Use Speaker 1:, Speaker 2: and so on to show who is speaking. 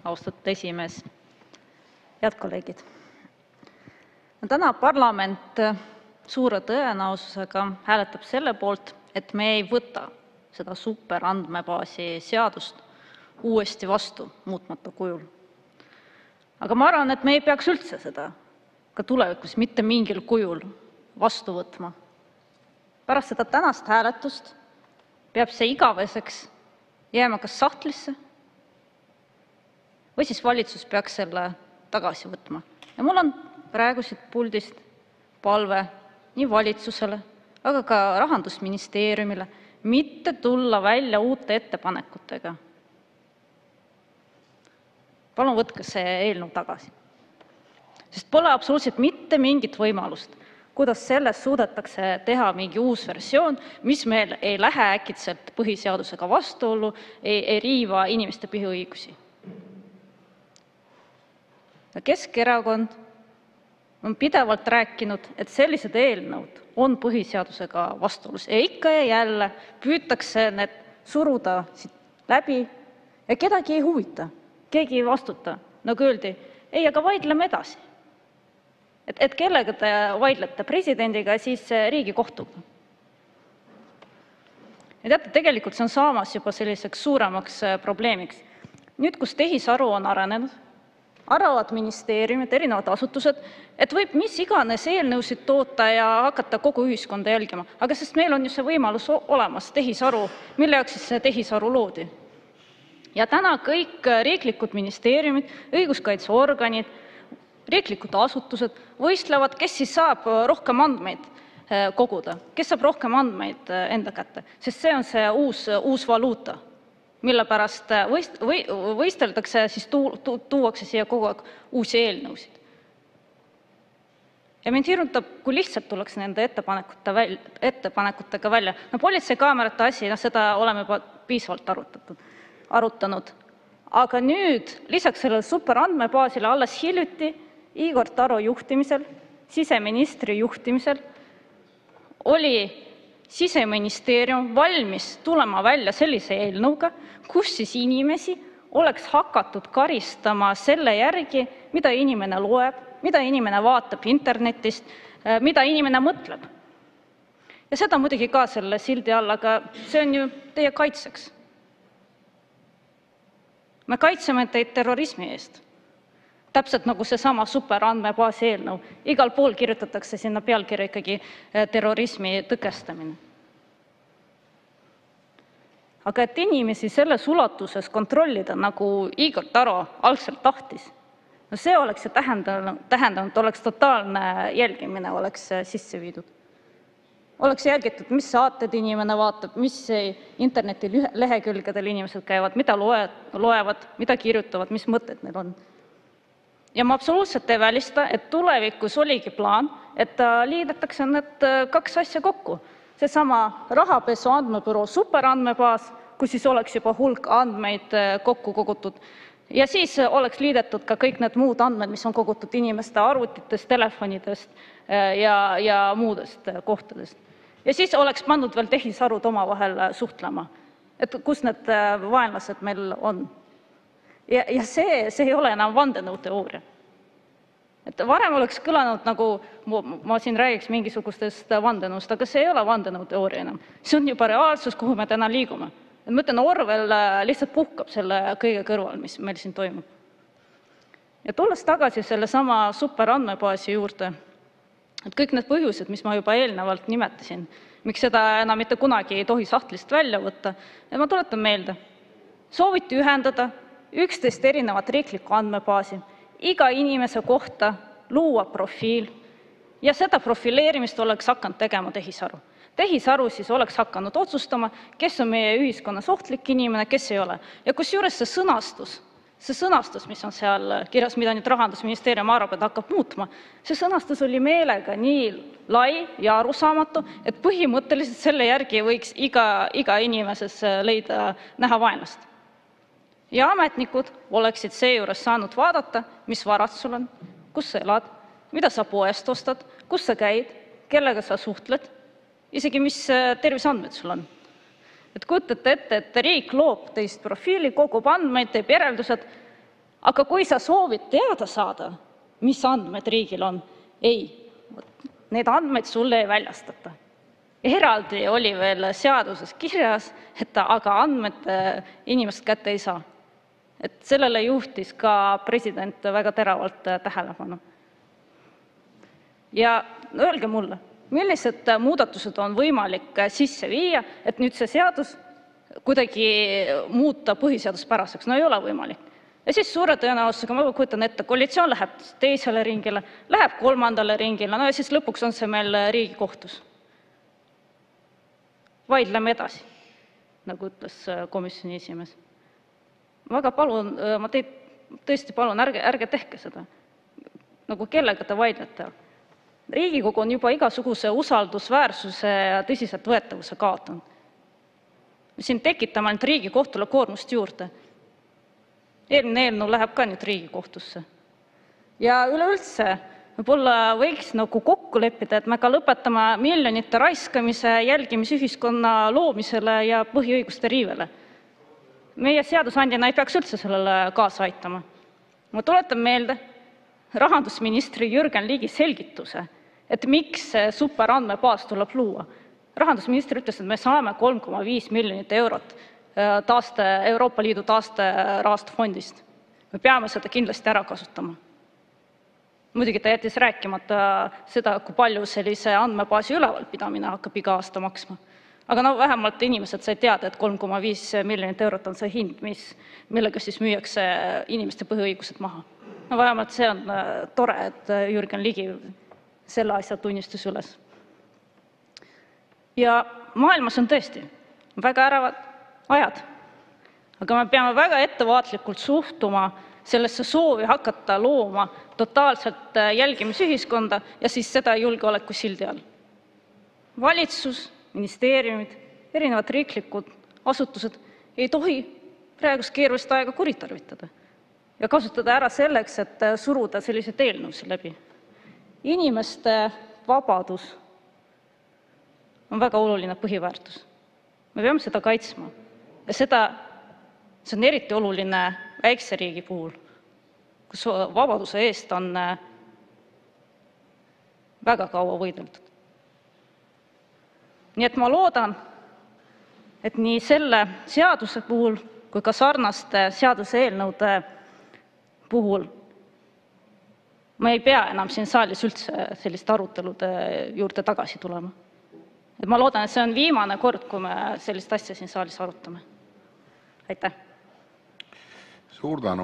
Speaker 1: austatud esimees. Head kolleegid! Täna parlament suure tõenäosusega hääletab selle poolt, et me ei võta seda superandmebaasi seadust uuesti vastu muutmata kujul. Aga ma arvan, et me ei peaks üldse seda ka tulevikus mitte mingil kujul vastu võtma. Pärast seda tänast hääletust peab see igaveseks jääma kas sahtlisse või siis valitsus peaks selle tagasi võtma. Ja mul on praegu siit puldist palve nii valitsusele, aga ka Rahandusministeeriumile mitte tulla välja uute ettepanekutega. Palun võtke see eelnõu tagasi. Sest pole absoluutselt mitte mingit võimalust, kuidas sellest suudetakse teha mingi uus versioon, mis meil ei lähe äkitselt põhiseadusega vastuollu, ei riiva inimeste põhiõigusi. Keskerakond on pidevalt rääkinud, et sellised eelnõud on põhiseadusega vastuolus. Ja ikka ja jälle püütakse need suruda läbi ja kedagi ei huvita, keegi ei vastuta. Nagu öeldi, ei, aga vaidleme edasi. Et kellega te vaidlete presidendiga, siis Riigikohtuga. Ja teate, tegelikult see on saamas juba selliseks suuremaks probleemiks. Nüüd, kus tehisaru on arenenud, arvavad ministeeriumid, erinevad asutused, et võib mis iganes eelnõusid toota ja hakata kogu ühiskonda jälgima. Aga sest meil on ju see võimalus olemas, tehisaru, mille jaoks siis see tehisaru loodi. Ja täna kõik riiklikud ministeeriumid, õiguskaitseorganid, riiklikud asutused võistlevad, kes siis saab rohkem andmeid koguda, kes saab rohkem andmeid enda kätte, sest see on see uus valuuta, mille pärast võisteldakse, siis tuuakse siia kogu aeg uusi eelnõusid. Ja mind hirmutab, kui lihtsalt tuleks nende ettepanekutega välja. No politseikaamerate asi, seda oleme juba piisavalt arutanud. Aga nüüd, lisaks sellele superandmebaasile alles hiljuti Igor Taro juhtimisel, siseministri juhtimisel, oli Siseministeerium valmis tulema välja sellise eelnõuga, kus siis inimesi oleks hakatud karistama selle järgi, mida inimene loeb, mida inimene vaatab internetist, mida inimene mõtleb. Ja seda muidugi ka selle sildi all, aga see on ju teie kaitseks. Me kaitseme teid terrorismi eest. Täpselt nagu see sama superandmebaasi eelnõu. Igal pool kirjutatakse sinna pealkirja ikkagi terrorismi tõkestamine. Aga et inimesi selles ulatuses kontrollida, nagu Igor Taro algselt tahtis, no see oleks ju tähendanud, oleks totaalne jälgimine oleks sisse viidud. Oleks jälgitud, mis saated inimene vaatab, mis interneti lehekülgedel inimesed käivad, mida loevad, mida kirjutavad, mis mõtted neil on. Ja ma absoluutselt ei välista, et tulevikus oligi plaan, et liidetakse need kaks asja kokku. Seesama rahapesu andmebüroo superandmebaas, kus siis oleks juba hulk andmeid kokku kogutud. Ja siis oleks liidetud ka kõik need muud andmed, mis on kogutud inimeste arvutitest, telefonidest ja muudest kohtadest. Ja siis oleks pandud veel tehisarud omavahel suhtlema, et kus need vaenlased meil on. Ja see ei ole enam vandenõuteooria. Varem oleks kõlanud nagu, ma siin räägiks mingisugustest vandenõust, aga see ei ole vandenõuteooria enam. See on juba reaalsus, kuhu me täna liigume. Ma ütlen, Orwell lihtsalt puhkab selle kõige kõrval, mis meil siin toimub. Ja tulles tagasi selle sama superandmebaasi juurde, et kõik need põhjused, mis ma juba eelnevalt nimetasin, miks seda enam mitte kunagi ei tohi sahtlist välja võtta, ja ma tuletan meelde, sooviti ühendada 11 erinevat riiklikku andmebaasi, iga inimese kohta luua profiil ja seda profileerimist oleks hakanud tegema tehisaru. Tehisaru siis oleks hakanud otsustama, kes on meie ühiskonnas ohtlik inimene, kes ei ole. Ja kusjuures see sõnastus, mis on seal kirjas, mida nüüd Rahandusministeerium arvab, et hakkab muutma, see sõnastus oli meelega nii lai ja arusaamatu, et põhimõtteliselt selle järgi võiks iga inimeses leida näha vaenlast. Ja ametnikud oleksid seejuures saanud vaadata, mis varad sul on, kus sa elad, mida sa poest ostad, kus sa käid, kellega sa suhtled, isegi mis terviseandmed sul on. Et kujutate ette, et riik loob teist profiili, kogub andmeid, teeb järeldused, Aga kui sa soovid teada saada, mis andmed riigil on, ei, neid andmeid sulle ei väljastata. Eraldi oli veel seaduses kirjas, et aga andmed inimest kätte ei saa. Et sellele juhtis ka president väga teravalt tähelepanu. Ja öelge mulle, millised muudatused on võimalik sisse viia, et nüüd see seadus kuidagi muuta põhiseaduspäraseks? No ei ole võimalik. Ja siis suure tõenäosusega ma kujutan ette, koalitsioon läheb teisele ringile, läheb kolmandale ringile, no ja siis lõpuks on see meil Riigikohtus. Vaidleme edasi, nagu ütles komisjoni esimees. Väga palun, ma teid tõesti palun, ärge tehke seda. Nagu kellega te vaidlete? Riigikogu on juba igasuguse usaldusväärsuse ja tõsiselt võetavuse kaotanud. Siin tekitame ainult Riigikohtule koormust juurde. Eelmine eelnõu läheb ka nüüd Riigikohtusse. Ja üleüldse võib-olla võiks nagu kokku leppida, et me ka lõpetame miljonite raiskamise, jälgimisühiskonna loomisele ja põhiõiguste riivele. Meie seadusandjana ei peaks üldse sellele kaasa aitama. Ma tuletan meelde rahandusministri Jürgen Ligi selgituse, et miks see superandmebaas tuleb luua. Rahandusminister ütles, et me saame 3,5 miljonit eurot Euroopa Liidu taasterahastufondist. Me peame seda kindlasti ära kasutama. Muidugi ta jättis rääkimata seda, kui palju sellise andmebaasi ülevalpidamine hakkab iga aasta maksma. Aga no vähemalt inimesed sai teada, et 3,5 miljonit eurot on see hind, millega siis müüakse inimeste põhiõigused maha. No vähemalt see on tore, et Jürgen Ligi selle asja tunnistas üles. Ja maailmas on tõesti väga ärevad ajad, aga me peame väga ettevaatlikult suhtuma sellesse soovi hakata looma totaalselt jälgimisühiskonda ja siis seda julgeoleku sildi all. Valitsus, ministeeriumid, erinevad riiklikud asutused ei tohi praegust keerulist aega kuritarvitada ja kasutada ära selleks, et suruda sellised eelnõusid läbi. Inimeste vabadus on väga oluline põhiväärtus. Me peame seda kaitsma. Ja see on eriti oluline väikse riigi puhul, kus vabaduse eest on väga kaua võideldud. Nii et ma loodan, et nii selle seaduse puhul kui ka sarnaste seaduse eelnõude puhul ma ei pea enam siin saalis üldse selliste arutelude juurde tagasi tulema. Et ma loodan, et see on viimane kord, kui me sellist asja siin saalis arutame. Aitäh!
Speaker 2: Suur tänu!